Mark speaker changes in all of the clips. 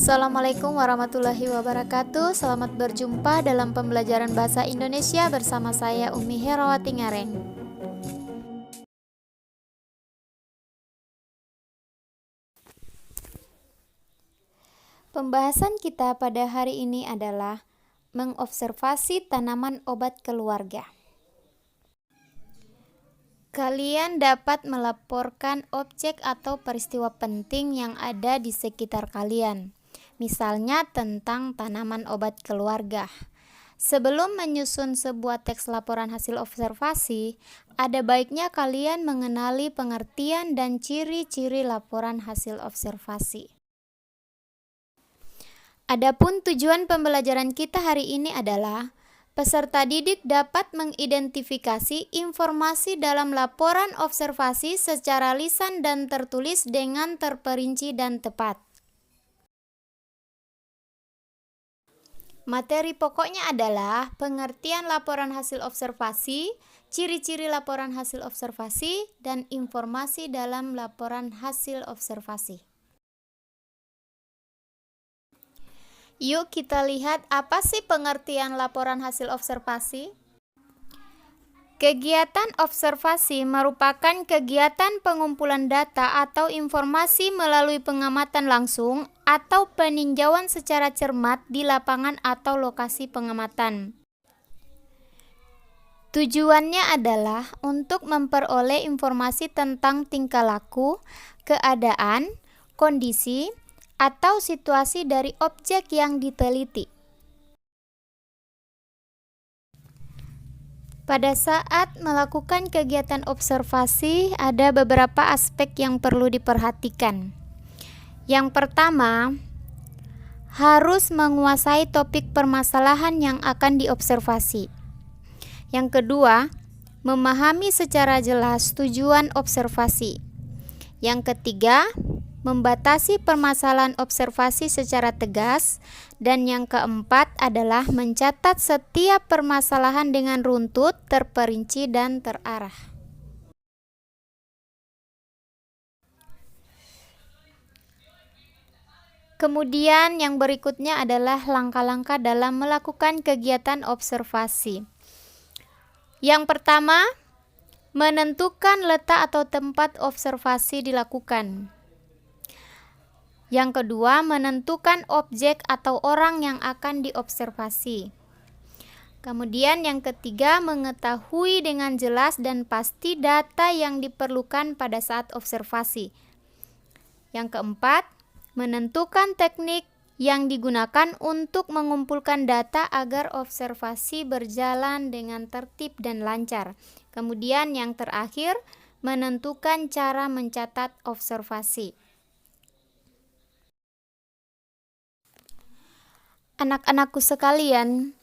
Speaker 1: Assalamualaikum warahmatullahi wabarakatuh. Selamat berjumpa dalam pembelajaran bahasa Indonesia bersama saya Umi Herawati Ngareng. Pembahasan kita pada hari ini adalah mengobservasi tanaman obat keluarga. Kalian dapat melaporkan objek atau peristiwa penting yang ada di sekitar kalian, misalnya tentang tanaman obat keluarga. Sebelum menyusun sebuah teks laporan hasil observasi, ada baiknya kalian mengenali pengertian dan ciri-ciri laporan hasil observasi. Adapun tujuan pembelajaran kita hari ini adalah peserta didik dapat mengidentifikasi informasi dalam laporan observasi secara lisan dan tertulis dengan terperinci dan tepat. Materi pokoknya adalah pengertian laporan hasil observasi, ciri-ciri laporan hasil observasi, dan informasi dalam laporan hasil observasi. Yuk kita lihat apa sih pengertian laporan hasil observasi. Kegiatan observasi merupakan kegiatan pengumpulan data atau informasi melalui pengamatan langsung atau peninjauan secara cermat di lapangan atau lokasi pengamatan. Tujuannya adalah untuk memperoleh informasi tentang tingkah laku, keadaan, kondisi, atau situasi dari objek yang diteliti. Pada saat melakukan kegiatan observasi, ada beberapa aspek yang perlu diperhatikan. Yang pertama, harus menguasai topik permasalahan yang akan diobservasi. Yang kedua, memahami secara jelas tujuan observasi. Yang ketiga, membatasi permasalahan observasi secara tegas, dan yang keempat adalah mencatat setiap permasalahan dengan runtut, terperinci, dan terarah. Kemudian yang berikutnya adalah langkah-langkah dalam melakukan kegiatan observasi. Yang pertama, menentukan letak atau tempat observasi dilakukan. Yang kedua, menentukan objek atau orang yang akan diobservasi. Kemudian yang ketiga, mengetahui dengan jelas dan pasti data yang diperlukan pada saat observasi. Yang keempat, menentukan teknik yang digunakan untuk mengumpulkan data agar observasi berjalan dengan tertib dan lancar. Kemudian yang terakhir, menentukan cara mencatat observasi. Anak-anakku sekalian,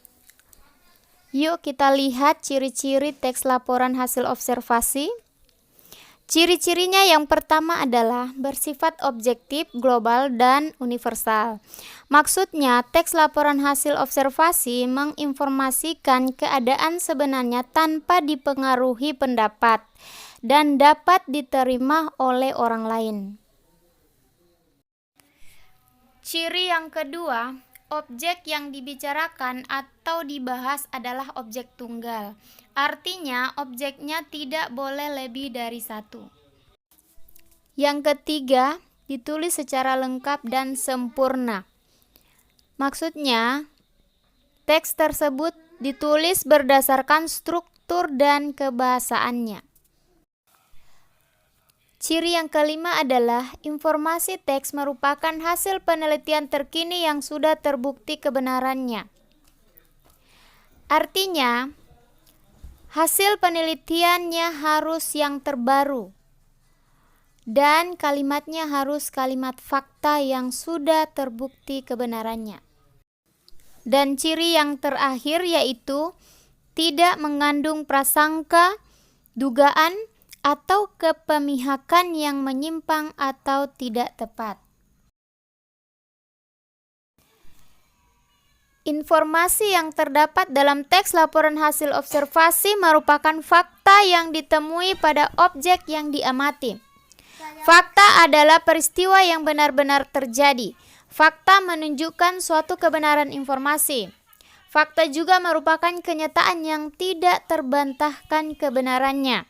Speaker 1: yuk kita lihat ciri-ciri teks laporan hasil observasi. Ciri-cirinya yang pertama adalah bersifat objektif, global, dan universal. Maksudnya, teks laporan hasil observasi menginformasikan keadaan sebenarnya tanpa dipengaruhi pendapat dan dapat diterima oleh orang lain. Ciri yang kedua, objek yang dibicarakan atau dibahas adalah objek tunggal. Artinya, objeknya tidak boleh lebih dari satu. Yang ketiga, ditulis secara lengkap dan sempurna. Maksudnya, teks tersebut ditulis berdasarkan struktur dan kebahasaannya. Ciri yang kelima adalah informasi teks merupakan hasil penelitian terkini yang sudah terbukti kebenarannya. Artinya, hasil penelitiannya harus yang terbaru dan kalimatnya harus kalimat fakta yang sudah terbukti kebenarannya. Dan ciri yang terakhir yaitu tidak mengandung prasangka, dugaan, atau kepemihakan yang menyimpang atau tidak tepat. Informasi yang terdapat dalam teks laporan hasil observasi merupakan fakta yang ditemui pada objek yang diamati. Fakta adalah peristiwa yang benar-benar terjadi. Fakta menunjukkan suatu kebenaran informasi. Fakta juga merupakan kenyataan yang tidak terbantahkan kebenarannya.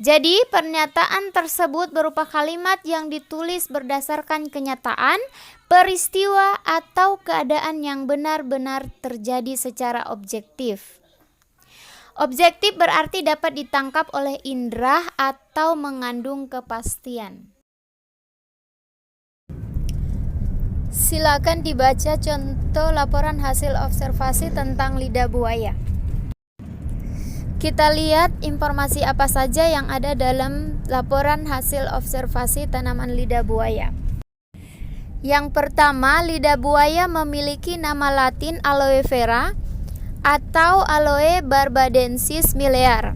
Speaker 1: Jadi, pernyataan tersebut berupa kalimat yang ditulis berdasarkan kenyataan, peristiwa, atau keadaan yang benar-benar terjadi secara objektif. Objektif berarti dapat ditangkap oleh indera atau mengandung kepastian. Silakan dibaca contoh laporan hasil observasi tentang lidah buaya. Kita lihat informasi apa saja yang ada dalam laporan hasil observasi tanaman lidah buaya. Yang pertama, lidah buaya memiliki nama latin aloe vera atau Aloe barbadensis miliar.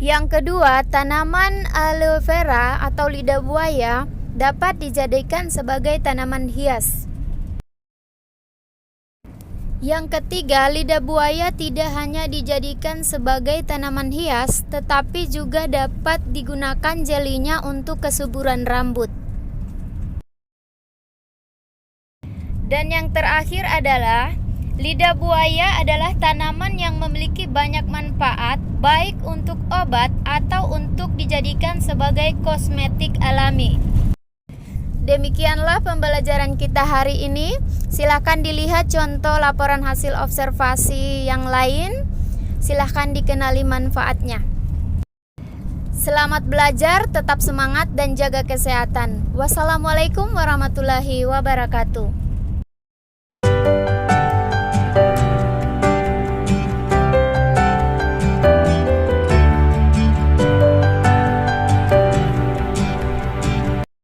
Speaker 1: Yang kedua, tanaman aloe vera atau lidah buaya dapat dijadikan sebagai tanaman hias. Yang ketiga, lidah buaya tidak hanya dijadikan sebagai tanaman hias, tetapi juga dapat digunakan jelinya untuk kesuburan rambut. Dan yang terakhir adalah, lidah buaya adalah tanaman yang memiliki banyak manfaat, baik untuk obat atau untuk dijadikan sebagai kosmetik alami. Demikianlah pembelajaran kita hari ini. Silakan dilihat contoh laporan hasil observasi yang lain. Silakan dikenali manfaatnya. Selamat belajar, tetap semangat dan jaga kesehatan. Wassalamualaikum warahmatullahi wabarakatuh.